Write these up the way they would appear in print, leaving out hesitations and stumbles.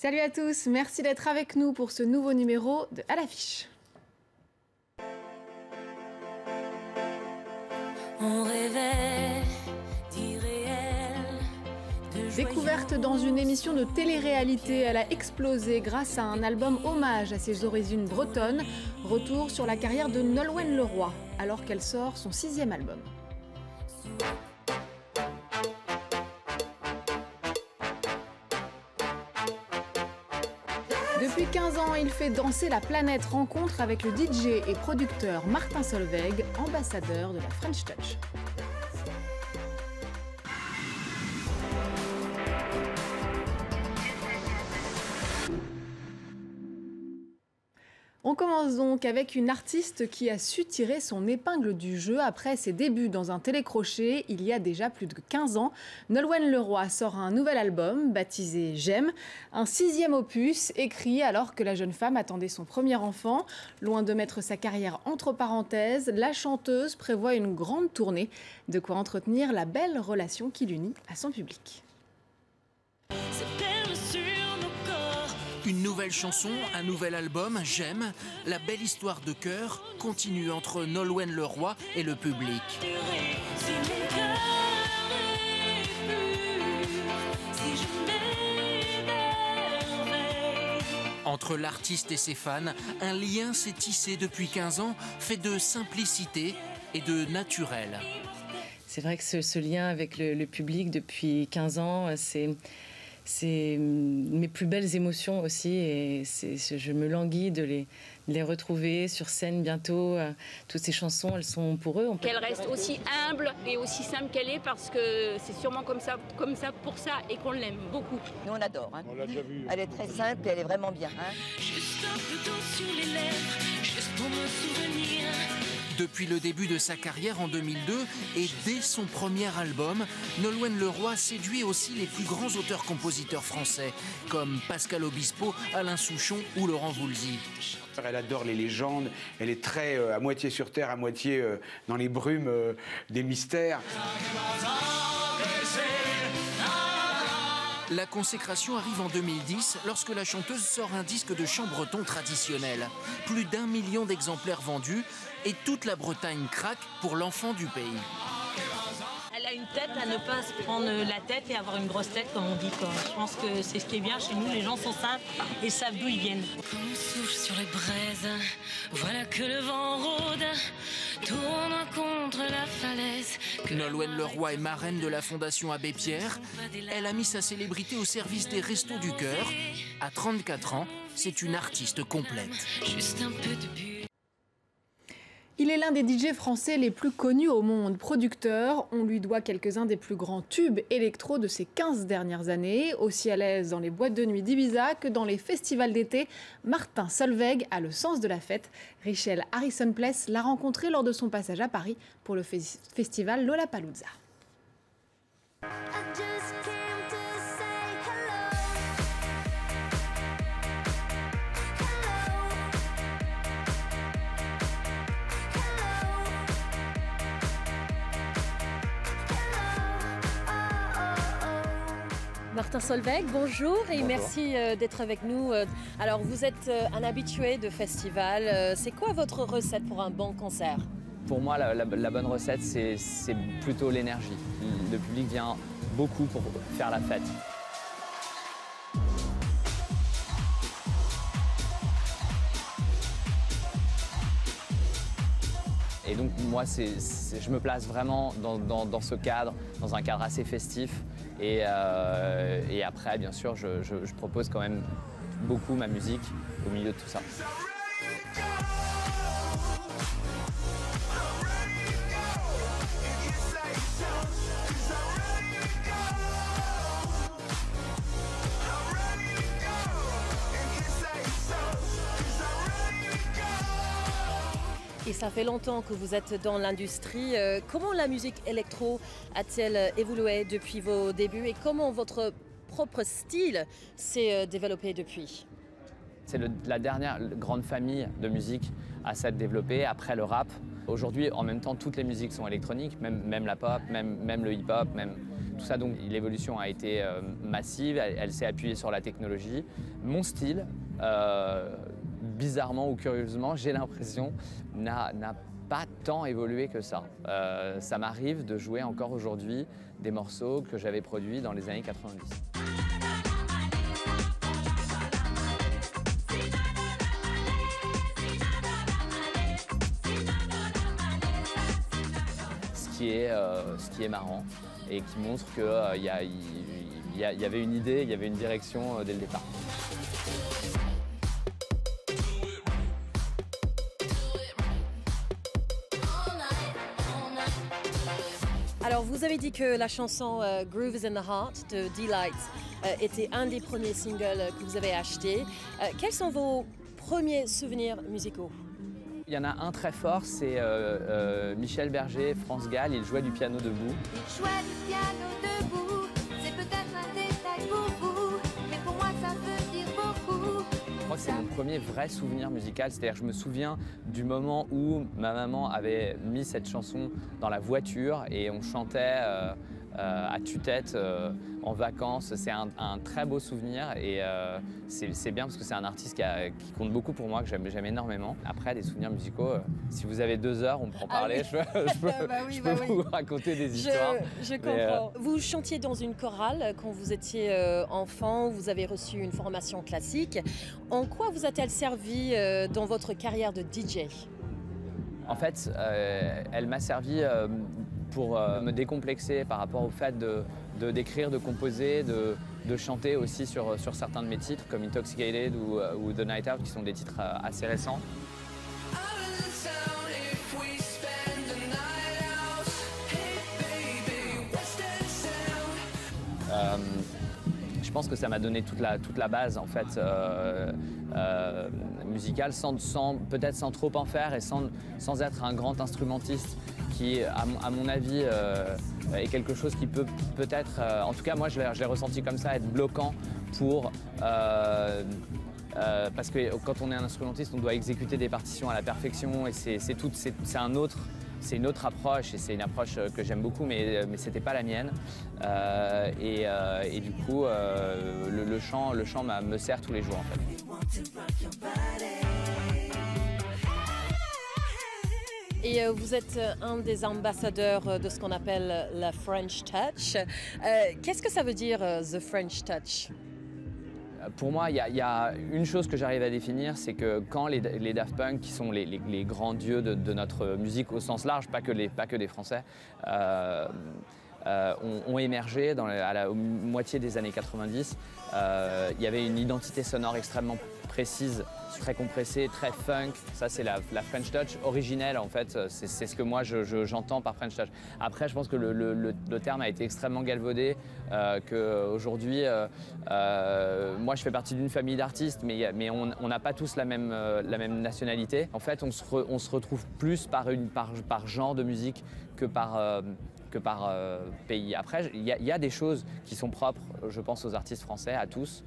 Salut à tous, merci d'être avec nous pour ce nouveau numéro de À l'affiche. On rêvait d'irréel, de Découverte dans une émission de télé-réalité, elle a explosé grâce à un album hommage à ses origines bretonnes. Retour sur la carrière de Nolwenn Leroy, alors qu'elle sort son 6e album. Depuis 15 ans, il fait danser la planète. Rencontre avec le DJ et producteur Martin Solveig, ambassadeur de la French Touch. On commence donc avec une artiste qui a su tirer son épingle du jeu après ses débuts dans un télécrochet il y a déjà plus de 15 ans. Nolwenn Leroy sort un nouvel album baptisé J'aime, un 6e opus écrit alors que la jeune femme attendait son premier enfant. Loin de mettre sa carrière entre parenthèses, la chanteuse prévoit une grande tournée, de quoi entretenir la belle relation qui l'unit à son public. Une nouvelle chanson, un nouvel album, J'aime. La belle histoire de cœur continue entre Nolwenn Leroy et le public. Entre l'artiste et ses fans, un lien s'est tissé depuis 15 ans, fait de simplicité et de naturel. C'est vrai que ce lien avec le public depuis 15 ans, c'est mes plus belles émotions aussi, et je me languis de les retrouver sur scène bientôt. Toutes ces chansons, elles sont pour eux. Qu'elle reste aussi humble et aussi simple qu'elle est, parce que c'est sûrement comme ça pour ça, et qu'on l'aime beaucoup. Nous on adore. Hein. On l'a déjà vu. Elle est très simple et elle est vraiment bien. Hein. juste un peu d'eau sur les lèvres, juste pour me souvenir. Depuis le début de sa carrière en 2002 et dès son premier album, Nolwenn Leroy séduit aussi les plus grands auteurs-compositeurs français, comme Pascal Obispo, Alain Souchon ou Laurent Voulzy. Elle adore les légendes, elle est très à moitié sur terre, à moitié dans les brumes des mystères. La consécration arrive en 2010 lorsque la chanteuse sort un disque de chant breton traditionnel. Plus d'1 million d'exemplaires vendus et toute la Bretagne craque pour l'enfant du pays. Elle a une tête à ne pas se prendre la tête et avoir une grosse tête, comme on dit, quoi. Je pense que c'est ce qui est bien chez nous, les gens sont simples et savent d'où ils viennent. Comme on souffle sur les braises, voilà que le vent rôde, tourne contre la falaise. Nolwenn Leroy est marraine de la Fondation Abbé Pierre. Elle a mis sa célébrité au service des Restos du Cœur. À 34 ans, c'est une artiste complète. Juste un peu de but. Il est l'un des DJ français les plus connus au monde. Producteur, on lui doit quelques-uns des plus grands tubes électro de ces 15 dernières années. Aussi à l'aise dans les boîtes de nuit d'Ibiza que dans les festivals d'été, Martin Solveig a le sens de la fête. Richelle Harrison Pless l'a rencontré lors de son passage à Paris pour le festival Lollapalooza. Martin Solveig, bonjour et merci d'être avec nous. Alors vous êtes un habitué de festival. C'est quoi votre recette pour un bon concert? Pour moi, la bonne recette, c'est plutôt l'énergie. Le public vient beaucoup pour faire la fête. Et donc moi, je me place vraiment dans ce cadre, dans un cadre assez festif. Et après, bien sûr, je propose quand même beaucoup ma musique au milieu de tout ça. Et ça fait longtemps que vous êtes dans l'industrie. Comment la musique électro a-t-elle évolué depuis vos débuts et comment votre propre style s'est développé depuis? C'est la dernière grande famille de musique à s'être développée après le rap. Aujourd'hui, en même temps, toutes les musiques sont électroniques, même la pop, même le hip-hop, même Tout ça, donc, l'évolution a été massive, elle s'est appuyée sur la technologie. Mon style, bizarrement ou curieusement, j'ai l'impression, n'a pas tant évolué que ça. Ça m'arrive de jouer encore aujourd'hui des morceaux que j'avais produits dans les années 90. Ce qui est marrant et qui montre qu'il y avait une idée, il y avait une direction dès le départ. Alors, vous avez dit que la chanson Groove is in the Heart de Deee-Lite était un des premiers singles que vous avez acheté. Quels sont vos premiers souvenirs musicaux? Il y en a un très fort, c'est Michel Berger, France Gall, il jouait du piano debout. Il jouait du piano debout, c'est peut-être un détail pour vous, mais pour moi ça veut dire beaucoup. Je crois que c'est mon premier vrai souvenir musical, c'est-à-dire que je me souviens du moment où ma maman avait mis cette chanson dans la voiture et on chantait à tue-tête en vacances. C'est un très beau souvenir et c'est bien parce que c'est un artiste qui compte beaucoup pour moi, que j'aime énormément. Après, des souvenirs musicaux, si vous avez 2 heures, on peut en parler. Oui. Je peux vous raconter des histoires. Je comprends. Vous chantiez dans une chorale quand vous étiez enfant, vous avez reçu une formation classique. En quoi vous a-t-elle servi dans votre carrière de DJ? En fait, elle m'a servi pour me décomplexer par rapport au fait d'écrire, de composer, de chanter aussi sur certains de mes titres comme Intoxicated ou The Night Out qui sont des titres assez récents. Je pense que ça m'a donné toute la base en fait musicale, peut-être sans trop en faire et sans être un grand instrumentiste qui, à mon avis, est quelque chose qui peut-être, en tout cas moi je l'ai ressenti comme ça, être bloquant pour parce que quand on est un instrumentiste, on doit exécuter des partitions à la perfection et c'est une autre approche et c'est une approche que j'aime beaucoup, mais c'était pas la mienne. Et du coup, le chant me sert tous les jours en fait. Et vous êtes un des ambassadeurs de ce qu'on appelle la French Touch. Qu'est-ce que ça veut dire, The French Touch? Pour moi, il y a une chose que j'arrive à définir, c'est que quand les Daft Punk, qui sont les grands dieux de notre musique au sens large, pas que des Français, ont émergé à la moitié des années 90, il y avait une identité sonore extrêmement précise, très compressée, très funk. Ça, c'est la French Touch originelle, en fait. C'est ce que moi, j'entends par French Touch. Après, je pense que le terme a été extrêmement galvaudé, qu'aujourd'hui, moi, je fais partie d'une famille d'artistes, mais on n'a pas tous la même nationalité. En fait, on se retrouve plus par genre de musique que par pays. Après, il y a des choses qui sont propres, je pense, aux artistes français, à tous.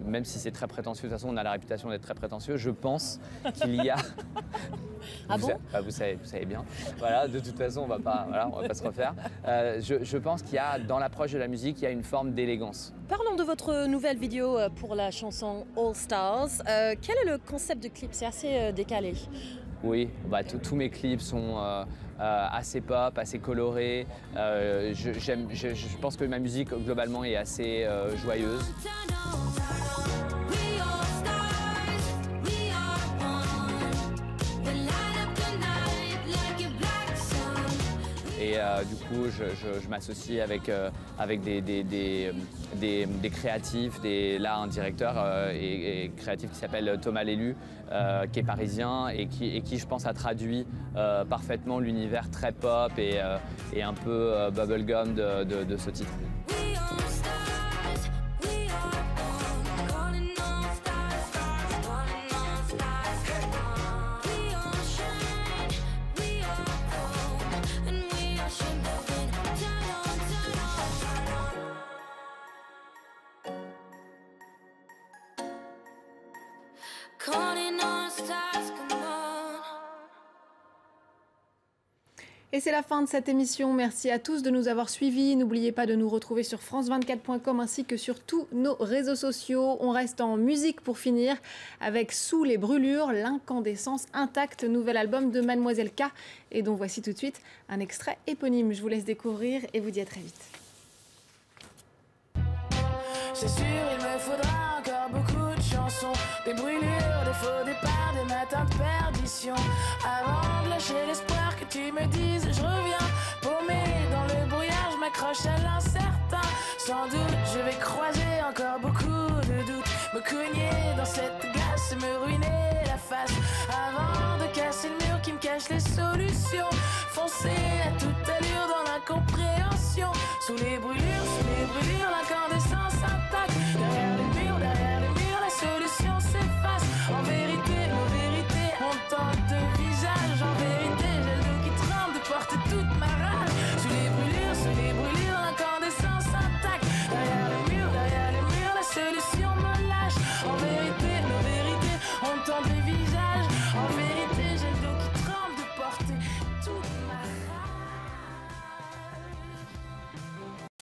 Même si c'est très prétentieux, de toute façon on a la réputation d'être très prétentieux, je pense qu'il y a... Ah bon ? Vous savez bien. Voilà, de toute façon on va pas se refaire. Je pense qu'il y a, dans l'approche de la musique, il y a une forme d'élégance. Parlons de votre nouvelle vidéo pour la chanson All Stars. Quel est le concept du clip? C'est assez décalé. Oui, tous mes clips sont assez pop, assez colorés. Je pense que ma musique globalement est assez joyeuse. Et du coup, je m'associe avec des créatifs, là un directeur et créatif qui s'appelle Thomas Lélu, qui est parisien et qui, je pense, a traduit parfaitement l'univers très pop et un peu bubblegum de ce titre. Et c'est la fin de cette émission. Merci à tous de nous avoir suivis. N'oubliez pas de nous retrouver sur france24.com ainsi que sur tous nos réseaux sociaux. On reste en musique pour finir avec Sous les brûlures, l'incandescence intacte, nouvel album de Mademoiselle K et dont voici tout de suite un extrait éponyme. Je vous laisse découvrir et vous dis à très vite. C'est sûr, il me faudra encore beaucoup de chansons, des brûlures, des faux départs, des matins de perdition, avant de lâcher l'espoir que tu me dises je reviens. Paumé dans le brouillard, je m'accroche à l'incertain. Sans doute, je vais croiser encore beaucoup de doutes, me cogner dans cette glace, me ruiner la face, avant de casser le mur qui me cache les solutions. Foncer à toute allure dans l'incompréhension, sous les brûlures, l'incompréhension.